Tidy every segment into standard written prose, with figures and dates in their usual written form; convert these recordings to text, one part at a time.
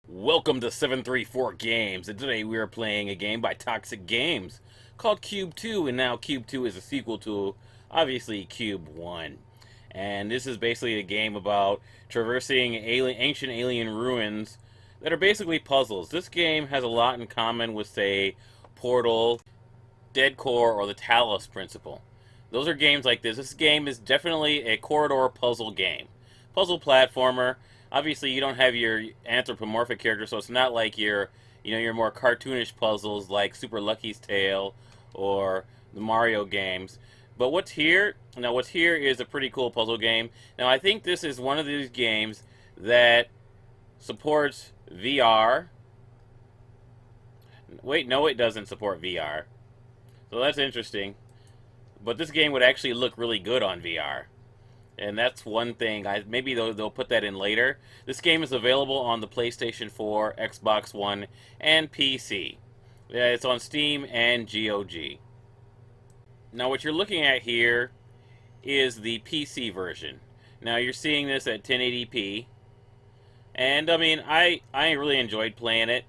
Welcome to 734Games, and today we are playing a game by Toxic Games called Qube 2, and now Qube 2 is a sequel to, obviously, Qube 1. And this is basically a game about traversing ancient alien ruins that are basically puzzles. This game has a lot in common with, say, Portal, Dead Core, or the Talos Principle. Those are games like this. This game is definitely a corridor puzzle game. Puzzle platformer. Obviously, you don't have your anthropomorphic character, so it's not like your more cartoonish puzzles like Super Lucky's Tale or the Mario games. But what's here is a pretty cool puzzle game. Now, I think this is one of these games that supports VR. Wait, no, it doesn't support VR. So that's interesting. But this game would actually look really good on VR. And that's one thing. Maybe they'll put that in later. This game is available on the PlayStation 4, Xbox One, and PC. Yeah, it's on Steam and GOG. Now, what you're looking at here is the PC version. Now, you're seeing this at 1080p. And, I mean, I really enjoyed playing it.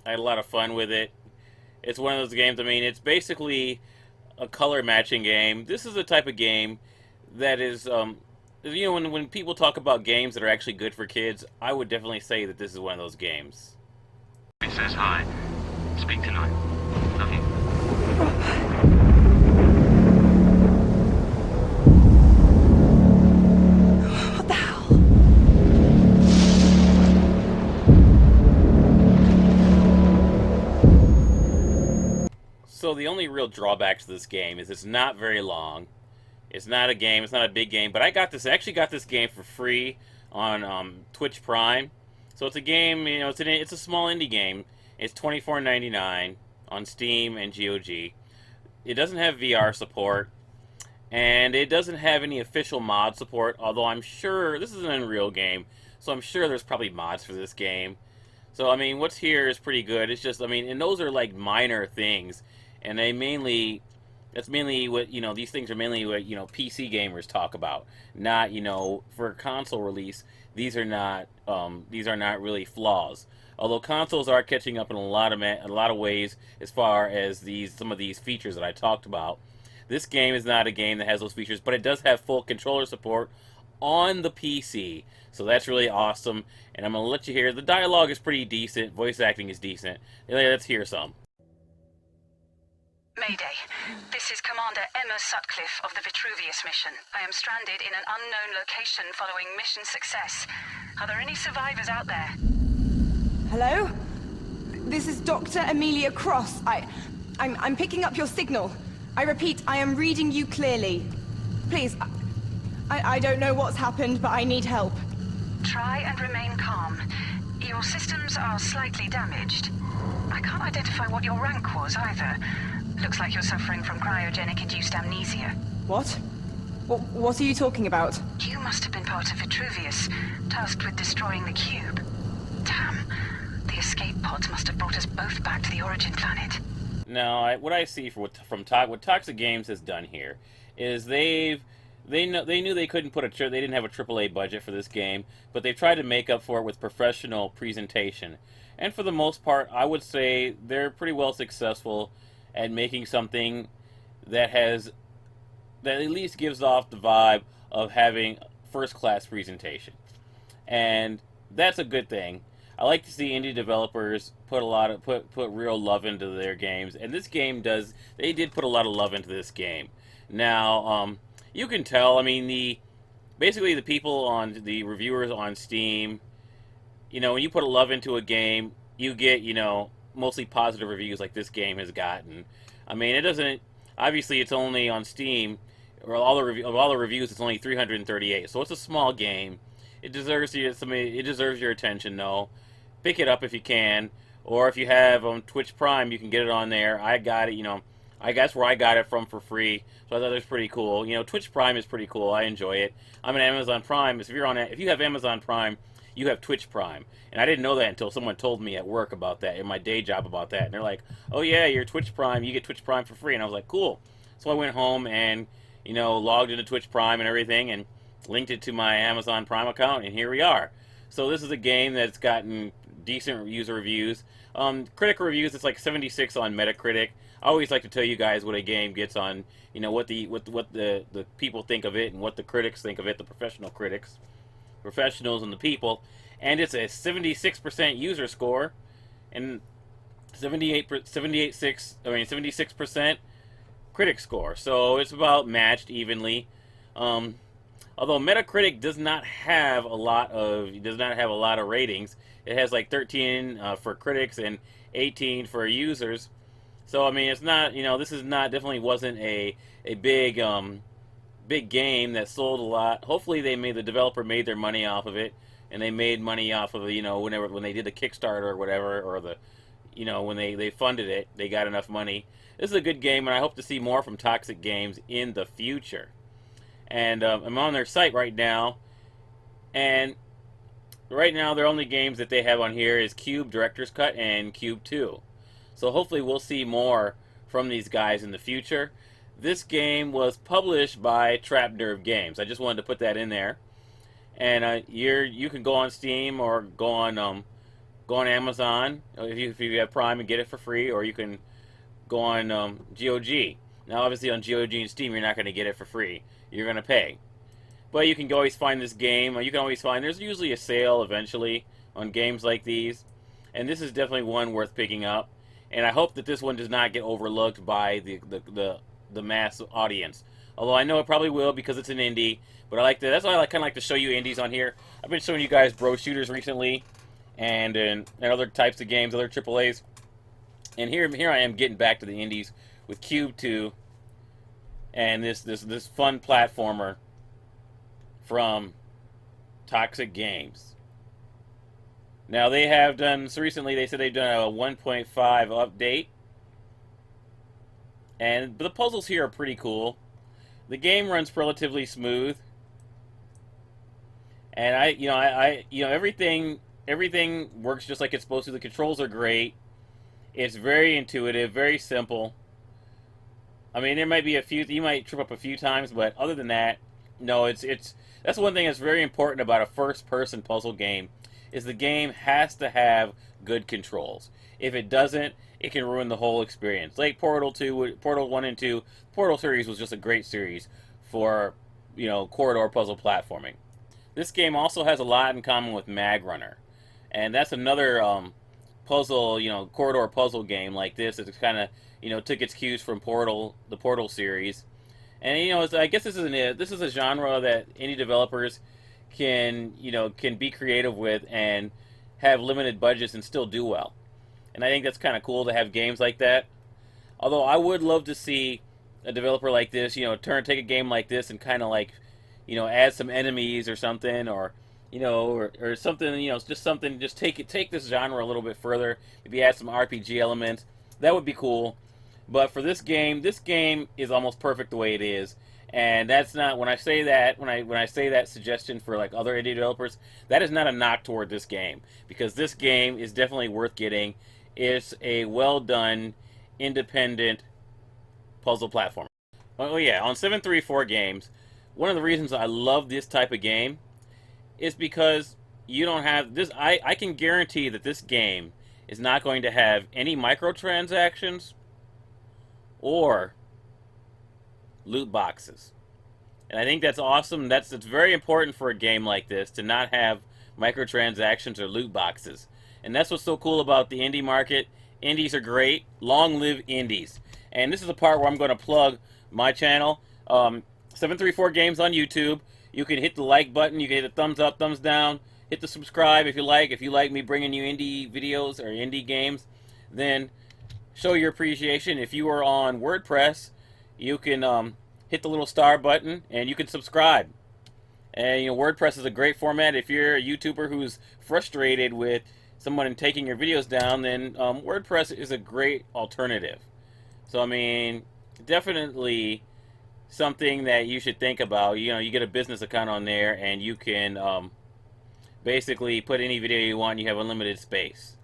I had a lot of fun with it. It's one of those games, I mean, it's basically a color matching game. This is the type of game that is, when people talk about games that are actually good for kids, I would definitely say that this is one of those games. It says hi. Speak tonight. Love you. What the hell? So the only real drawback to this game is it's not very long. It's not a game. It's not a big game. But I actually got this game for free on Twitch Prime. So it's a game. It's a small indie game. It's $24.99 on Steam and GOG. It doesn't have VR support, and it doesn't have any official mod support. Although I'm sure this is an Unreal game, so I'm sure there's probably mods for this game. So I mean, what's here is pretty good. It's just, I mean, and those are like minor things, and that's mainly what, these things are mainly what, PC gamers talk about. Not, for console release, these are not really flaws. Although consoles are catching up in a lot of ways as far as some of these features that I talked about. This game is not a game that has those features, but it does have full controller support on the PC. So that's really awesome. And I'm going to let you hear, the dialogue is pretty decent, voice acting is decent. Let's hear some. Mayday. This is Commander Emma Sutcliffe of the Vitruvius mission. I am stranded in an unknown location following mission success. Are there any survivors out there? Hello? This is Dr. Amelia Cross. I'm picking up your signal. I repeat, I am reading you clearly. Please, I don't know what's happened, but I need help. Try and remain calm. Your systems are slightly damaged. I can't identify what your rank was either. Looks like you're suffering from cryogenic-induced amnesia. What? What are you talking about? You must have been part of Vitruvius, tasked with destroying the Qube. Damn. The escape pods must have brought us both back to the origin planet. Now, what I see what Toxic Games has done here is they knew they couldn't they didn't have a AAA budget for this game, but they've tried to make up for it with professional presentation. And for the most part, I would say they're pretty well successful at making something that at least gives off the vibe of having first-class presentation. And that's a good thing. I like to see indie developers put real love into their games, and this game they did put a lot of love into this game. Now, you can tell, I mean, basically the people the reviewers on Steam, when you put a love into a game, you get, mostly positive reviews like this game has gotten. I mean, it doesn't, obviously it's only on Steam, or all the reviews, it's only 338, so it's a small game. It deserves your attention, though. Pick it up if you can, or if you have Twitch Prime, you can get it on there. I got it, that's where I got it from for free, so I thought it was pretty cool. Twitch Prime is pretty cool. I enjoy it. I'm an Amazon Prime. If you have Amazon Prime, you have Twitch Prime. And I didn't know that until someone told me at work about that, in my day job about that. And they're like, oh yeah, you're Twitch Prime, you get Twitch Prime for free. And I was like, cool. So I went home and, logged into Twitch Prime and everything, and linked it to my Amazon Prime account, and here we are. So this is a game that's gotten decent user reviews. Critic reviews, it's like 76 on Metacritic. I always like to tell you guys what a game gets on, what the people think of it and what the critics think of it, the professional critics, professionals and the people. And it's a 76% user score and 76% critic score. So it's about matched evenly. Although Metacritic does not have a lot of ratings. It has like 13 for critics and 18 for users. So I mean, it's not, this is not, definitely wasn't a big big game that sold a lot. Hopefully the developer made their money off of it, and they made money off of when they did the Kickstarter or whatever, or when they funded it, they got enough money. This is a good game, and I hope to see more from Toxic Games in the future. And I'm on their site right now, and right now their only games that they have on here is Qube Director's Cut and Qube 2. So hopefully we'll see more from these guys in the future. This game was published by Trapnerve Games. I just wanted to put that in there. And you can go on Steam or go on Amazon if you have Prime and get it for free, or you can go on GOG. Now, obviously, on GOG and Steam, you're not going to get it for free. You're going to pay. But you can always find this game. You can always find, there's usually a sale eventually on games like these. And this is definitely one worth picking up. And I hope that this one does not get overlooked by the mass audience. Although I know it probably will, because it's an indie. But that's why I kind of like to show you indies on here. I've been showing you guys bro shooters recently, and other types of games, other AAAs. And here I am getting back to the indies with Qube 2 and this fun platformer from Toxic Games. Now they have done, so recently they said they've done a 1.5 update, and the puzzles here are pretty cool. The game runs relatively smooth, and everything works just like it's supposed to. The controls are great. It's very intuitive, very simple. I mean, there might be you might trip up a few times, but other than that, no, that's one thing that's very important about a first-person puzzle game, is the game has to have good controls. If it doesn't, it can ruin the whole experience. Like Portal 1 and 2, Portal series was just a great series for, corridor puzzle platforming. This game also has a lot in common with Mag Runner, and that's another puzzle, corridor puzzle game like this. It's kind of, took its cues from the Portal series, and I guess this is a genre that any developers can be creative with and have limited budgets and still do well. And I think that's kind of cool to have games like that. Although I would love to see a developer like this, take a game like this and kind of add some enemies or something, or something, just take this genre a little bit further. Maybe add some RPG elements. That would be cool. But for this game is almost perfect the way it is. And that's not, when I say that suggestion for like other indie developers, that is not a knock toward this game, because this game is definitely worth getting. It's a well done, independent puzzle platformer. Oh yeah, on 734Games, one of the reasons I love this type of game is because you don't have this. I can guarantee that this game is not going to have any microtransactions or loot boxes. And I think that's awesome. It's very important for a game like this to not have microtransactions or loot boxes. And that's what's so cool about the indie market. Indies are great. Long live indies. And this is the part where I'm going to plug my channel, 734Games on YouTube. You can hit the like button, you can hit a thumbs up, thumbs down, hit the subscribe if you like. If you like me bringing you indie videos or indie games, then show your appreciation. If you are on WordPress, you can hit the little star button and you can subscribe. And WordPress is a great format. If you're a YouTuber who's frustrated with someone taking your videos down, then WordPress is a great alternative. So I mean, definitely something that you should think about. You get a business account on there, and you can basically put any video you want. You have unlimited space.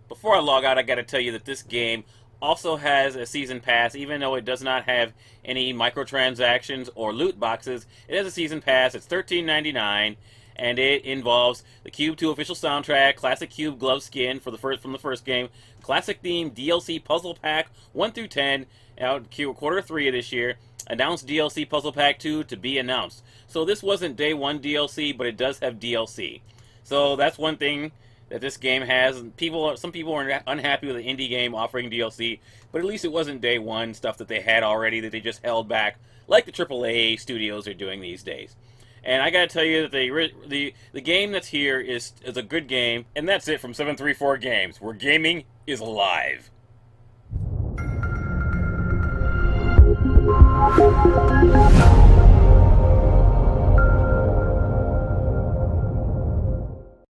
Before I log out, I got to tell you that this game also has a season pass, even though it does not have any microtransactions or loot boxes. It has a season pass. It's $13.99, and it involves the Qube 2 official soundtrack, classic Qube glove skin from the first game, classic theme DLC puzzle pack 1 through 10, out Q3 of this year, announced DLC puzzle pack 2 to be announced. So this wasn't day 1 DLC, but it does have DLC. So that's one thing that this game has. Some people are unhappy with an indie game offering DLC, but at least it wasn't day 1 stuff that they had already that they just held back, like the AAA studios are doing these days. And I gotta tell you that the game that's here is a good game, and that's it from 734 Games, where gaming is alive.